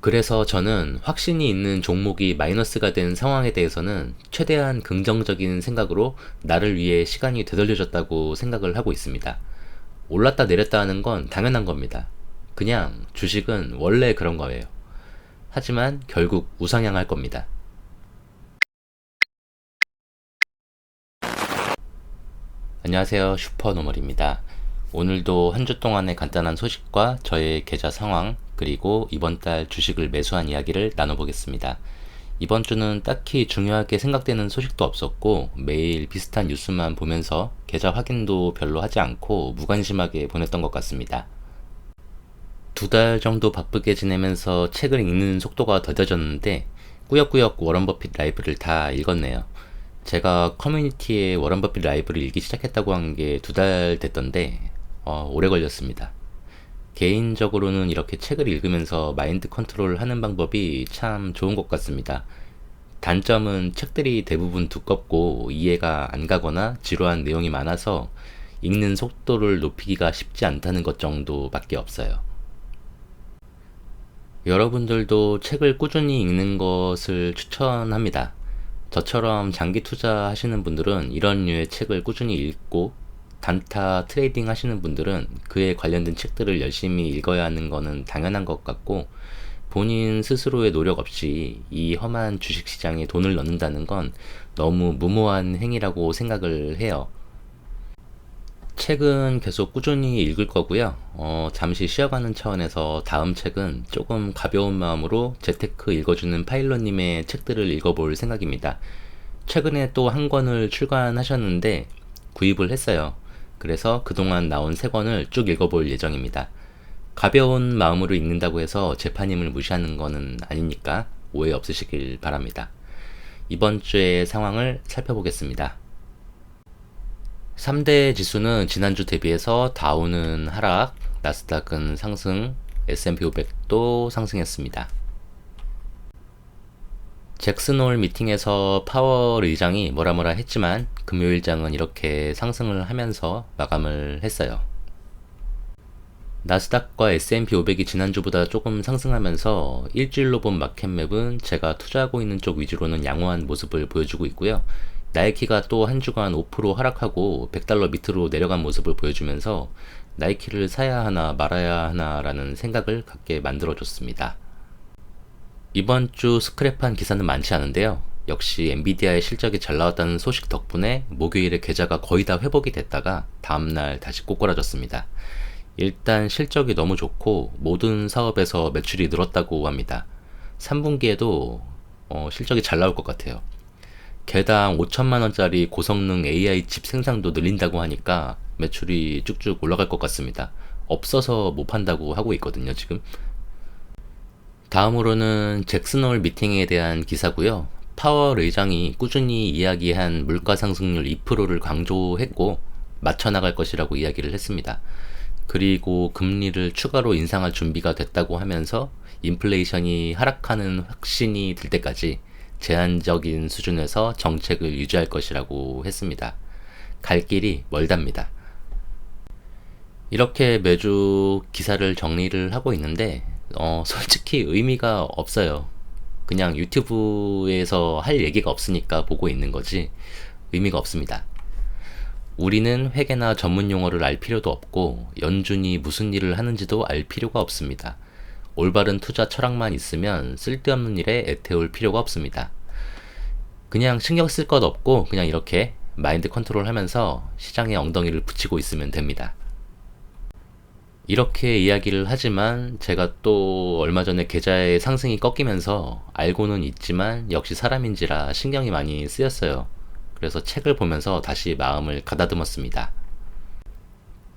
그래서 저는 확신이 있는 종목이 마이너스가 된 상황에 대해서는 최대한 긍정적인 생각으로 나를 위해 시간이 되돌려졌다고 생각을 하고 있습니다. 올랐다 내렸다 하는 건 당연한 겁니다. 그냥 주식은 원래 그런 거예요. 하지만 결국 우상향할 겁니다. 안녕하세요. 슈퍼노멀입니다. 오늘도 한 주 동안의 간단한 소식과 저의 계좌 상황, 그리고 이번 달 주식을 매수한 이야기를 나눠보겠습니다. 이번 주는 딱히 중요하게 생각되는 소식도 없었고 매일 비슷한 뉴스만 보면서 계좌 확인도 별로 하지 않고 무관심하게 보냈던 것 같습니다. 2달 정도 바쁘게 지내면서 책을 읽는 속도가 더뎌졌는데 꾸역꾸역 워런 버핏 라이브를 다 읽었네요. 제가 커뮤니티에 워런 버핏 라이브를 읽기 시작했다고 한 게 2달 됐던데 오래 걸렸습니다. 개인적으로는 이렇게 책을 읽으면서 마인드 컨트롤 하는 방법이 참 좋은 것 같습니다. 단점은 책들이 대부분 두껍고 이해가 안 가거나 지루한 내용이 많아서 읽는 속도를 높이기가 쉽지 않다는 것 정도밖에 없어요. 여러분들도 책을 꾸준히 읽는 것을 추천합니다. 저처럼 장기 투자하시는 분들은 이런 류의 책을 꾸준히 읽고 단타 트레이딩 하시는 분들은 그에 관련된 책들을 열심히 읽어야 하는 거는 당연한 것 같고 본인 스스로의 노력 없이 이 험한 주식시장에 돈을 넣는다는 건 너무 무모한 행위라고 생각을 해요. 책은 계속 꾸준히 읽을 거고요. 잠시 쉬어가는 차원에서 다음 책은 조금 가벼운 마음으로 재테크 읽어주는 파일럿님의 책들을 읽어볼 생각입니다. 최근에 또 한 권을 출간하셨는데 구입을 했어요. 그래서 그동안 나온 세 권을 쭉 읽어볼 예정입니다. 가벼운 마음으로 읽는다고 해서 재판임을 무시하는 거는 아니니까 오해 없으시길 바랍니다. 이번 주의 상황을 살펴보겠습니다. 3대 지수는 지난주 대비해서 다우는 하락, 나스닥은 상승, S&P 500도 상승했습니다. 잭슨홀 미팅에서 파월 의장이 뭐라 했지만 금요일장은 이렇게 상승을 하면서 마감을 했어요. 나스닥과 S&P 500이 지난주보다 조금 상승하면서 일주일로 본 마켓맵은 제가 투자하고 있는 쪽 위주로는 양호한 모습을 보여주고 있고요. 나이키가 또 한 주간 5% 하락하고 $100 밑으로 내려간 모습을 보여주면서 나이키를 사야 하나 말아야 하나 라는 생각을 갖게 만들어줬습니다. 이번 주 스크랩한 기사는 많지 않은데요. 역시 엔비디아의 실적이 잘 나왔다는 소식 덕분에 목요일에 계좌가 거의 다 회복이 됐다가 다음날 다시 꼬꾸라졌습니다. 일단 실적이 너무 좋고 모든 사업에서 매출이 늘었다고 합니다. 3분기에도 실적이 잘 나올 것 같아요. 개당 5천만원짜리 고성능 AI 칩 생산도 늘린다고 하니까 매출이 쭉쭉 올라갈 것 같습니다. 없어서 못 판다고 하고 있거든요, 지금. 다음으로는 잭슨홀 미팅에 대한 기사고요. 파월 의장이 꾸준히 이야기한 물가 상승률 2%를 강조했고 맞춰 나갈 것이라고 이야기를 했습니다. 그리고 금리를 추가로 인상할 준비가 됐다고 하면서 인플레이션이 하락하는 확신이 들 때까지 제한적인 수준에서 정책을 유지할 것이라고 했습니다. 갈 길이 멀답니다. 이렇게 매주 기사를 정리를 하고 있는데 솔직히 의미가 없어요. 그냥 유튜브에서 할 얘기가 없으니까 보고 있는 거지 의미가 없습니다. 우리는 회계나 전문 용어를 알 필요도 없고 연준이 무슨 일을 하는지도 알 필요가 없습니다. 올바른 투자 철학만 있으면 쓸데없는 일에 애태울 필요가 없습니다. 그냥 신경 쓸 것 없고 그냥 이렇게 마인드 컨트롤 하면서 시장에 엉덩이를 붙이고 있으면 됩니다. 이렇게 이야기를 하지만 제가 또 얼마 전에 계좌의 상승이 꺾이면서 알고는 있지만 역시 사람인지라 신경이 많이 쓰였어요. 그래서 책을 보면서 다시 마음을 가다듬었습니다.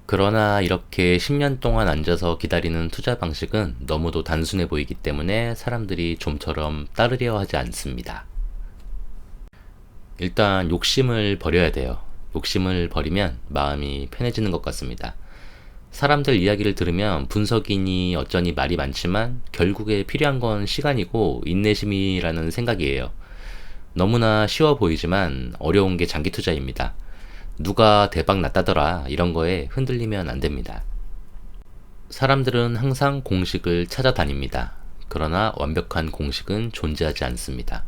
그러나 이렇게 10년 동안 앉아서 기다리는 투자 방식은 너무도 단순해 보이기 때문에 사람들이 좀처럼 따르려 하지 않습니다. 일단 욕심을 버려야 돼요. 욕심을 버리면 마음이 편해지는 것 같습니다. 사람들 이야기를 들으면 분석이니 어쩌니 말이 많지만 결국에 필요한 건 시간이고 인내심이라는 생각이에요. 너무나 쉬워 보이지만 어려운 게 장기 투자입니다. 누가 대박 났다더라 이런 거에 흔들리면 안 됩니다. 사람들은 항상 공식을 찾아다닙니다. 그러나 완벽한 공식은 존재하지 않습니다.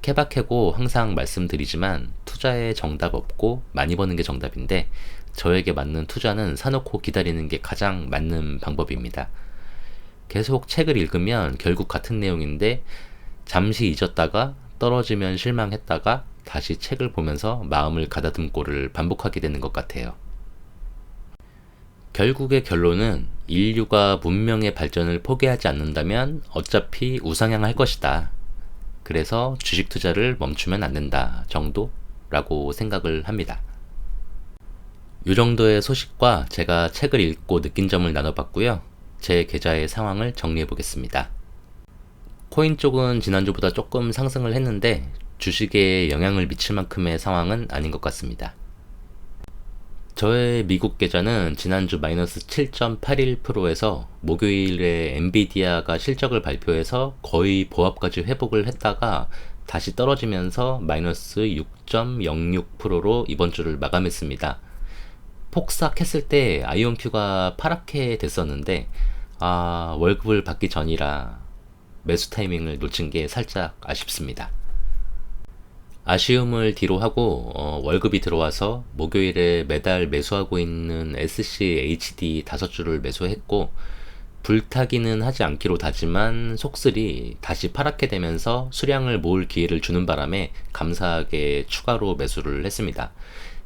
케바케고 항상 말씀드리지만 투자에 정답 없고 많이 버는 게 정답인데 저에게 맞는 투자는 사놓고 기다리는 게 가장 맞는 방법입니다. 계속 책을 읽으면 결국 같은 내용인데 잠시 잊었다가 떨어지면 실망했다가 다시 책을 보면서 마음을 가다듬고를 반복하게 되는 것 같아요. 결국의 결론은 인류가 문명의 발전을 포기하지 않는다면 어차피 우상향할 것이다. 그래서 주식 투자를 멈추면 안 된다 정도라고 생각을 합니다. 이 정도의 소식과 제가 책을 읽고 느낀 점을 나눠봤고요. 제 계좌의 상황을 정리해 보겠습니다. 코인 쪽은 지난주보다 조금 상승을 했는데 주식에 영향을 미칠 만큼의 상황은 아닌 것 같습니다. 저의 미국 계좌는 지난주 마이너스 7.81%에서 목요일에 엔비디아가 실적을 발표해서 거의 보합까지 회복을 했다가 다시 떨어지면서 마이너스 6.06%로 이번 주를 마감했습니다. 폭삭했을 때 아이온큐가 파랗게 됐었는데 월급을 받기 전이라 매수 타이밍을 놓친 게 살짝 아쉽습니다. 아쉬움을 뒤로 하고 월급이 들어와서 목요일에 매달 매수하고 있는 SCHD 5주를 매수했고 불타기는 하지 않기로 다짐한 속슬이 다시 파랗게 되면서 수량을 모을 기회를 주는 바람에 감사하게 추가로 매수를 했습니다.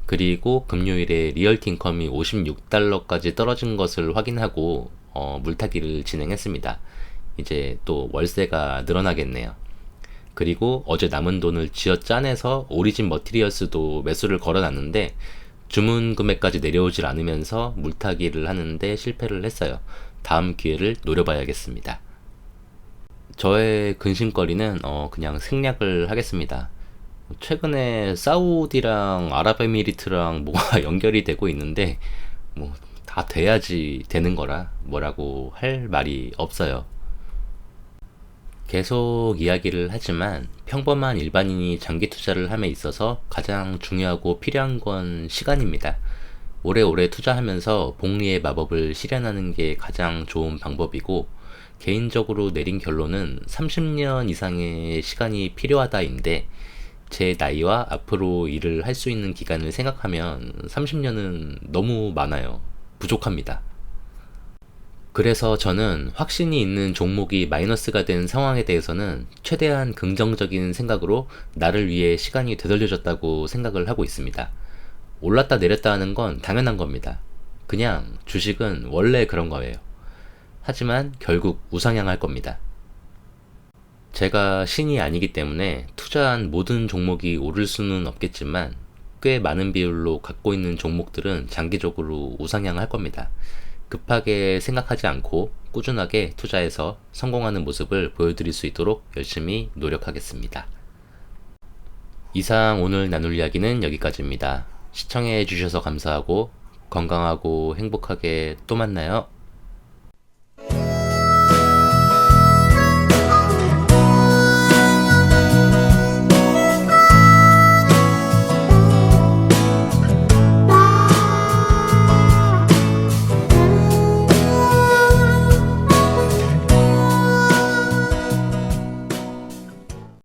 그리고 금요일에 리얼티 인컴이 $56까지 떨어진 것을 확인하고 물타기를 진행했습니다. 이제 또 월세가 늘어나겠네요. 그리고 어제 남은 돈을 쥐어짜내서 오리진 머티리얼스도 매수를 걸어놨는데 주문 금액까지 내려오질 않으면서 물타기를 하는데 실패를 했어요. 다음 기회를 노려봐야겠습니다. 저의 근심거리는 그냥 생략을 하겠습니다. 최근에 사우디랑 아랍에미리트랑 뭐가 연결이 되고 있는데 뭐 다 돼야지 되는 거라 뭐라고 할 말이 없어요. 계속 이야기를 하지만 평범한 일반인이 장기 투자를 함에 있어서 가장 중요하고 필요한 건 시간입니다. 오래오래 투자하면서 복리의 마법을 실현하는 게 가장 좋은 방법이고 개인적으로 내린 결론은 30년 이상의 시간이 필요하다인데 제 나이와 앞으로 일을 할 수 있는 기간을 생각하면 30년은 너무 많아요. 부족합니다. 그래서 저는 확신이 있는 종목이 마이너스가 된 상황에 대해서는 최대한 긍정적인 생각으로 나를 위해 시간이 되돌려졌다고 생각을 하고 있습니다. 올랐다 내렸다 하는 건 당연한 겁니다. 그냥 주식은 원래 그런 거예요. 하지만 결국 우상향할 겁니다. 제가 신이 아니기 때문에 투자한 모든 종목이 오를 수는 없겠지만 꽤 많은 비율로 갖고 있는 종목들은 장기적으로 우상향할 겁니다. 급하게 생각하지 않고 꾸준하게 투자해서 성공하는 모습을 보여드릴 수 있도록 열심히 노력하겠습니다. 이상 오늘 나눌 이야기는 여기까지입니다. 시청해 주셔서 감사하고 건강하고 행복하게 또 만나요.